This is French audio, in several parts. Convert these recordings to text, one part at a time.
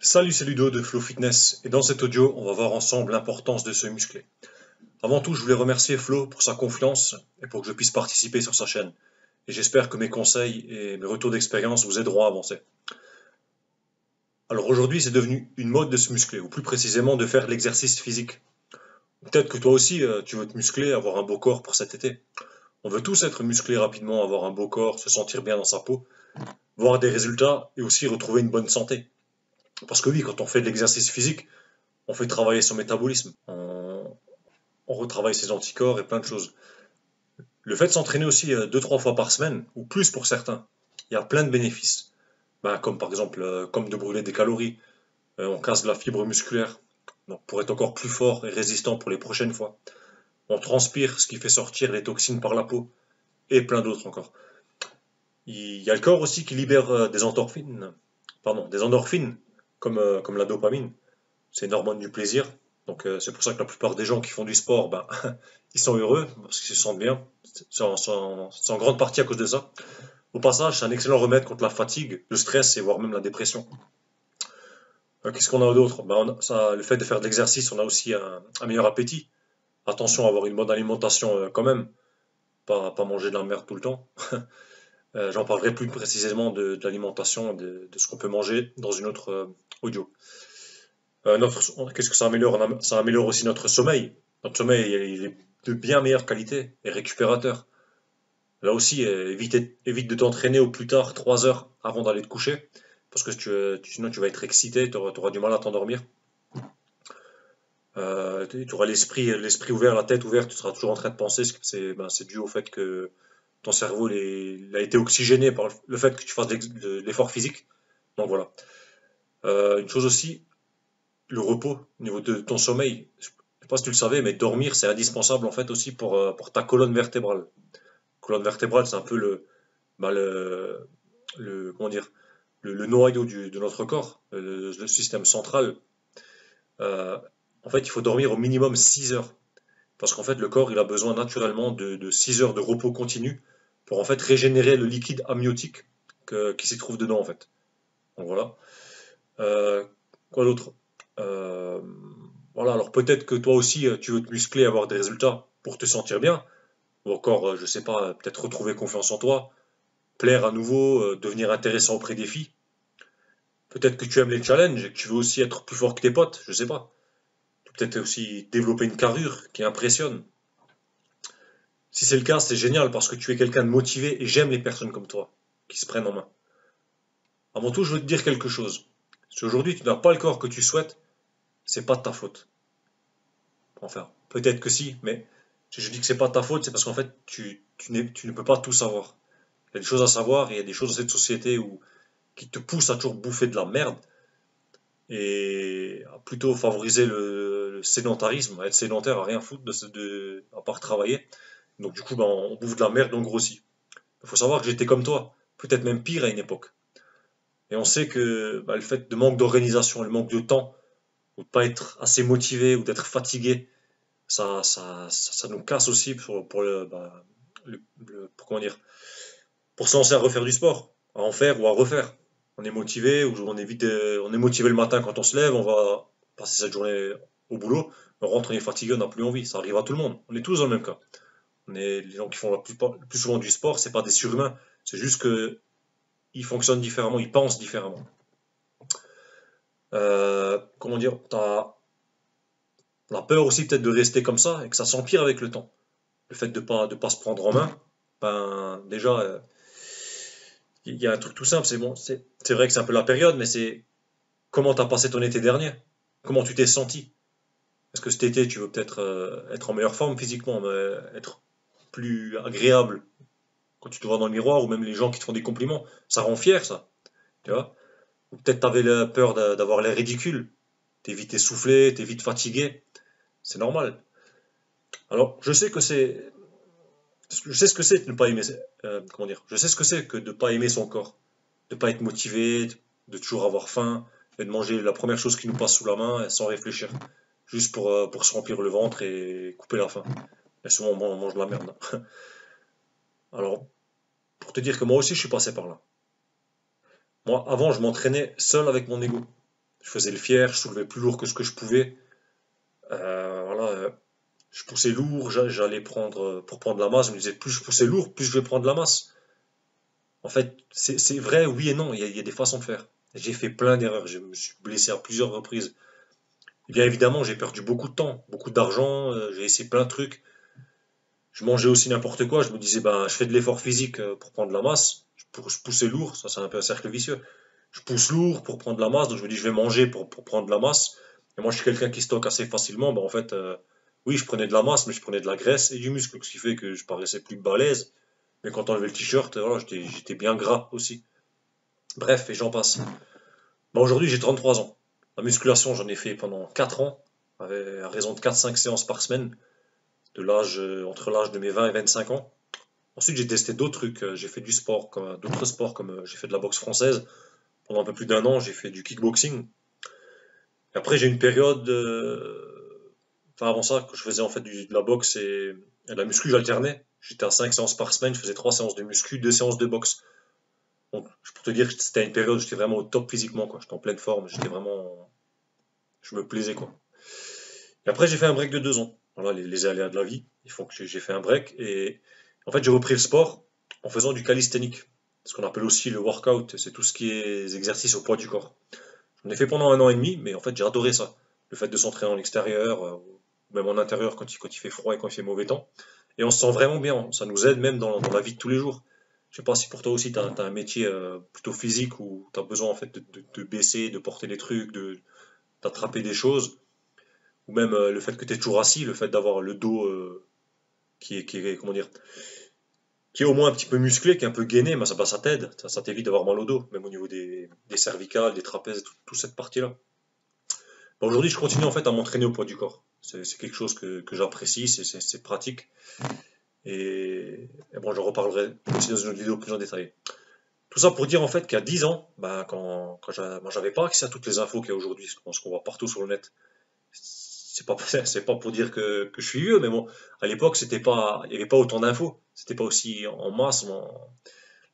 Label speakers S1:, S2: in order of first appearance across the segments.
S1: Salut, c'est Ludo de Flow Fitness et dans cet audio, on va voir ensemble l'importance de se muscler. Avant tout, je voulais remercier Flo pour sa confiance et pour que je puisse participer sur sa chaîne. Et j'espère que mes conseils et mes retours d'expérience vous aideront à avancer. Alors aujourd'hui, c'est devenu une mode de se muscler, ou plus précisément de faire de l'exercice physique. Peut-être que toi aussi, tu veux te muscler, avoir un beau corps pour cet été. On veut tous être musclés rapidement, avoir un beau corps, se sentir bien dans sa peau, voir des résultats et aussi retrouver une bonne santé. Parce que oui, quand on fait de l'exercice physique, on fait travailler son métabolisme, on retravaille ses anticorps et plein de choses. Le fait de s'entraîner aussi 2-3 fois par semaine, ou plus pour certains, il y a plein de bénéfices. Ben, comme par exemple, comme de brûler des calories, on casse de la fibre musculaire, donc pour être encore plus fort et résistant pour les prochaines fois. On transpire, ce qui fait sortir les toxines par la peau, et plein d'autres encore. Il y a le corps aussi qui libère des endorphines, comme la dopamine. C'est une hormone du plaisir. Donc c'est pour ça que la plupart des gens qui font du sport, ben, ils sont heureux parce qu'ils se sentent bien. C'est en grande partie à cause de ça. Au passage, c'est un excellent remède contre la fatigue, le stress et voire même la dépression. Qu'est-ce qu'on a d'autre? Le fait de faire de l'exercice, on a aussi un meilleur appétit. Attention à avoir une bonne alimentation quand même, pas manger de la merde tout le temps. J'en parlerai plus précisément de l'alimentation, de ce qu'on peut manger dans une autre audio. Qu'est-ce que ça améliore? Ça améliore aussi notre sommeil. Notre sommeil, il est de bien meilleure qualité et récupérateur. Là aussi, évite de t'entraîner au plus tard 3 heures avant d'aller te coucher, parce que sinon tu vas être excité, tu auras du mal à t'endormir. Tu auras l'esprit ouvert, la tête ouverte, tu seras toujours en train de penser. C'est dû au fait que ton cerveau il a été oxygéné par le fait que tu fasses de l'effort physique. Donc voilà. Une chose aussi, le repos au niveau de ton sommeil. Je sais pas si tu le savais, mais dormir, c'est indispensable en fait aussi pour ta colonne vertébrale. Colonne vertébrale, c'est un peu bah, comment dire, le noyau de notre corps, le système central. Euh, En fait, il faut dormir au minimum 6 heures. Parce qu'en fait, le corps, il a besoin naturellement de 6 heures de repos continu pour en fait régénérer le liquide amniotique qui s'y trouve dedans en fait. Donc voilà. Euh, Quoi d'autre? Euh, voilà, alors peut-être que toi aussi, tu veux te muscler, avoir des résultats pour te sentir bien, ou encore, je sais pas, peut-être retrouver confiance en toi, plaire à nouveau, devenir intéressant auprès des filles. Peut-être que tu aimes les challenges et que tu veux aussi être plus fort que tes potes, je sais pas. Peut-être aussi développer une carrure qui impressionne. Si c'est le cas, c'est génial parce que tu es quelqu'un de motivé et j'aime les personnes comme toi, qui se prennent en main. Avant tout, je veux te dire quelque chose. Si aujourd'hui tu n'as pas le corps que tu souhaites, c'est pas de ta faute. Enfin, peut-être que si, mais si je dis que c'est pas de ta faute, c'est parce qu'en fait, tu ne peux pas tout savoir. Il y a des choses à savoir et il y a des choses dans cette société qui te poussent à toujours bouffer de la merde et à plutôt favoriser le sédentarisme, à être sédentaire, à rien foutre à part travailler. Donc du coup, ben, on bouffe de la merde, on grossit. Il faut savoir que j'étais comme toi, peut-être même pire à une époque. Et on sait que bah, le fait de manque d'organisation, le manque de temps, ou de pas être assez motivé, ou d'être fatigué, ça nous casse aussi pour comment dire, pour se lancer à refaire du sport, à en faire ou à refaire. On est motivé, ou on est motivé le matin quand on se lève, on va passer cette journée au boulot, on rentre, on est fatigué, on n'a plus envie. Ça arrive à tout le monde. On est tous dans le même cas. Les gens qui font le plus souvent du sport, c'est pas des surhumains. C'est juste que ils fonctionnent différemment, ils pensent différemment. Comment dire, t'as peur aussi peut-être de rester comme ça et que ça s'empire avec le temps. Le fait de pas se prendre en main, ben déjà, il y a un truc tout simple, c'est bon, c'est vrai que c'est un peu la période, mais c'est comment t'as passé ton été dernier? Comment tu t'es senti? Est-ce que cet été tu veux peut-être être en meilleure forme physiquement, mais être plus agréable quand tu te vois dans le miroir ou même les gens qui te font des compliments, ça rend fier ça, tu vois? Ou peut-être t'avais la peur d'avoir l'air ridicule, t'es vite essoufflé, t'es vite fatigué, c'est normal. Alors, je sais ce que c'est de ne pas aimer, comment dire, je sais ce que c'est que de ne pas aimer son corps, de ne pas être motivé, de toujours avoir faim, et de manger la première chose qui nous passe sous la main sans réfléchir, juste pour se remplir le ventre et couper la faim. Et souvent on mange de la merde. Alors, pour te dire que moi aussi je suis passé par là. Moi, avant, je m'entraînais seul avec mon ego. Je faisais le fier, je soulevais plus lourd que ce que je pouvais. Voilà, je poussais lourd, j'allais prendre, pour prendre la masse, je me disais plus je poussais lourd, plus je vais prendre la masse. En fait, c'est vrai, oui et non, il y a des façons de faire. J'ai fait plein d'erreurs, je me suis blessé à plusieurs reprises. Et bien évidemment, j'ai perdu beaucoup de temps, beaucoup d'argent, j'ai essayé plein de trucs. Je mangeais aussi n'importe quoi, je me disais, ben, je fais de l'effort physique pour prendre la masse, je poussais lourd, ça c'est un peu un cercle vicieux. Je pousse lourd pour prendre la masse, donc je me dis, je vais manger pour prendre de la masse. Et moi, je suis quelqu'un qui stocke assez facilement, ben en fait, oui, je prenais de la masse, mais je prenais de la graisse et du muscle, ce qui fait que je paraissais plus balèze. Mais quand on enlevait le t-shirt, voilà, j'étais bien gras aussi. Bref, et j'en passe. Ben, aujourd'hui, j'ai 33 ans. La musculation, j'en ai fait pendant 4 ans, à raison de 4-5 séances par semaine, entre l'âge de mes 20 et 25 ans. Ensuite, j'ai testé d'autres trucs. J'ai fait du sport, d'autres sports, comme j'ai fait de la boxe française. Pendant un peu plus d'un an, j'ai fait du kickboxing. Et après, j'ai eu une période, enfin avant ça, que je faisais en fait de la boxe et de la muscu, j'alternais. J'étais à 5 séances par semaine, je faisais 3 séances de muscu, 2 séances de boxe. Donc, je peux te dire que c'était une période où j'étais vraiment au top physiquement, quoi. J'étais en pleine forme, je me plaisais, quoi. Et après, j'ai fait un break de 2 ans. Voilà, les aléas de la vie, ils font que j'ai fait un break. Et en fait, j'ai repris le sport en faisant du calisthenics. Ce qu'on appelle aussi le workout, c'est tout ce qui est exercice au poids du corps. J'en ai fait pendant un an et demi, mais en fait, j'ai adoré ça. Le fait de s'entraîner en extérieur, même en intérieur quand il fait froid et quand il fait mauvais temps. Et on se sent vraiment bien. Ça nous aide même dans la vie de tous les jours. Je sais pas si pour toi aussi, tu as un métier plutôt physique où tu as besoin en fait de baisser, de porter des trucs, d'attraper des choses. Ou même le fait que tu es toujours assis, le fait d'avoir le dos comment dire, qui est au moins un petit peu musclé, qui est un peu gainé, mais ça t'aide. Ça t'évite d'avoir mal au dos, même au niveau des cervicales, des trapèzes, toute cette partie-là. Bon, aujourd'hui, je continue en fait à m'entraîner au poids du corps. C'est quelque chose que j'apprécie, c'est pratique. Et bon, j'en reparlerai aussi dans une autre vidéo plus en détail. Tout ça pour dire en fait qu'à 10 ans, bah, moi, j'avais pas accès à toutes les infos qu'il y a aujourd'hui, ce qu'on voit partout sur le net. C'est pas pour dire que je suis vieux, mais bon, à l'époque, il n'y avait pas autant d'infos. C'était pas aussi en masse,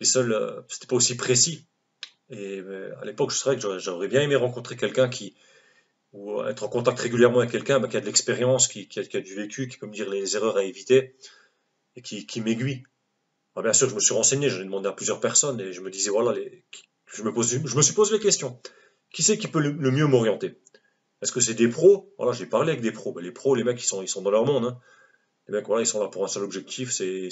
S1: c'était pas aussi précis. Et à l'époque, je serais que j'aurais bien aimé rencontrer quelqu'un ou être en contact régulièrement avec quelqu'un qui a de l'expérience, qui a du vécu, qui peut me dire les erreurs à éviter et qui m'aiguille. Ah, bien sûr, je me suis renseigné, j'en ai demandé à plusieurs personnes et je me disais, voilà, je me suis posé les questions. Qui c'est qui peut le mieux m'orienter? Est-ce que c'est des pros? Voilà, j'ai parlé avec des pros. Ben, les pros, les mecs, ils sont dans leur monde, hein. Les mecs, voilà, ils sont là pour un seul objectif, c'est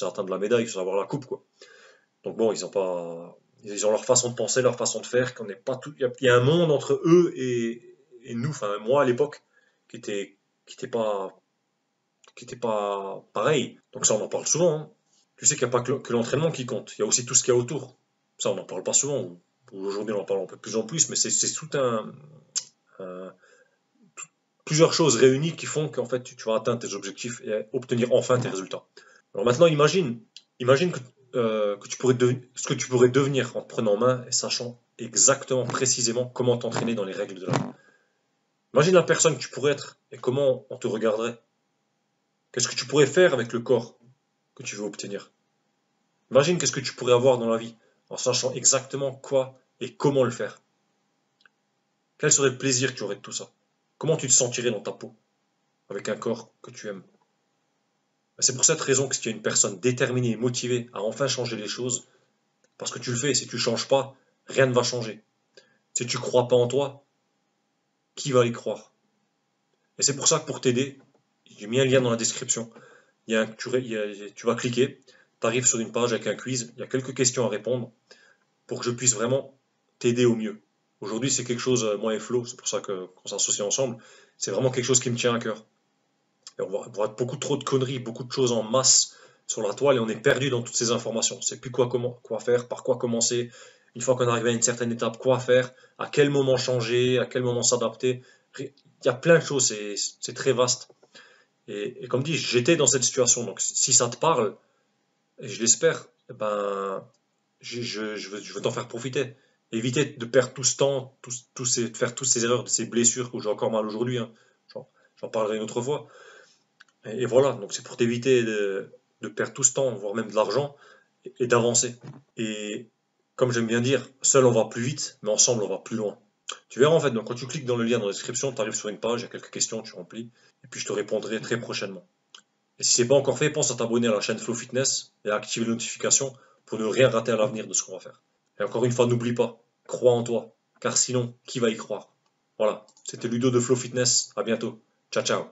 S1: atteindre la médaille, c'est avoir la coupe, quoi. Donc bon, ils ont leur façon de penser, leur façon de faire, qu'on n'est pas tout, il y a un monde entre eux et nous, enfin, moi à l'époque, qui était, qui était pas, qui était pas pareil. Donc ça, on en parle souvent, hein. Tu sais qu'il n'y a pas que l'entraînement qui compte, il y a aussi tout ce qu'il y a autour. Ça, on n'en parle pas souvent. Aujourd'hui, on en parle un peu de plus en plus, mais c'est un- plusieurs choses réunies qui font qu'en fait, tu vas atteindre tes objectifs et obtenir enfin tes résultats. Alors maintenant, imagine que ce que tu pourrais devenir en te prenant en main et sachant exactement, précisément comment t'entraîner dans les règles de la vie. Imagine la personne que tu pourrais être et comment on te regarderait. Qu'est-ce que tu pourrais faire avec le corps que tu veux obtenir. Imagine qu'est-ce que tu pourrais avoir dans la vie en sachant exactement quoi et comment le faire. Quel serait le plaisir que tu aurais de tout ça? Comment tu te sentirais dans ta peau avec un corps que tu aimes? C'est pour cette raison que si tu es une personne déterminée et motivée à enfin changer les choses, parce que tu le fais, si tu ne changes pas, rien ne va changer. Si tu ne crois pas en toi, qui va y croire? Et c'est pour ça que pour t'aider, j'ai mis un lien dans la description. Tu vas cliquer, tu arrives sur une page avec un quiz, il y a quelques questions à répondre pour que je puisse vraiment t'aider au mieux. Aujourd'hui, c'est quelque chose, moi et Flo, c'est pour ça qu'on s'associe ensemble, c'est vraiment quelque chose qui me tient à cœur. Et on voit beaucoup trop de conneries, beaucoup de choses en masse sur la toile et on est perdu dans toutes ces informations. On ne sait plus quoi faire, par quoi commencer. Une fois qu'on arrive à une certaine étape, quoi faire, à quel moment changer, à quel moment s'adapter. Il y a plein de choses, c'est très vaste. Et comme dit, j'étais dans cette situation, donc si ça te parle, et je l'espère, eh ben, je veux t'en faire profiter. Éviter de perdre tout ce temps, de faire toutes ces erreurs, de ces blessures où j'ai encore mal aujourd'hui, hein. J'en parlerai une autre fois. Et voilà, donc c'est pour t'éviter de perdre tout ce temps, voire même de l'argent, et d'avancer. Et comme j'aime bien dire, seul on va plus vite, mais ensemble on va plus loin. Tu verras en fait, donc quand tu cliques dans le lien dans la description, tu arrives sur une page, il y a quelques questions, tu remplis, et puis je te répondrai très prochainement. Et si c'est pas encore fait, pense à t'abonner à la chaîne Flow Fitness et à activer les notifications pour ne rien rater à l'avenir de ce qu'on va faire. Et encore une fois, n'oublie pas, crois en toi, car sinon, qui va y croire? Voilà, c'était Ludo de Flow Fitness, à bientôt. Ciao ciao.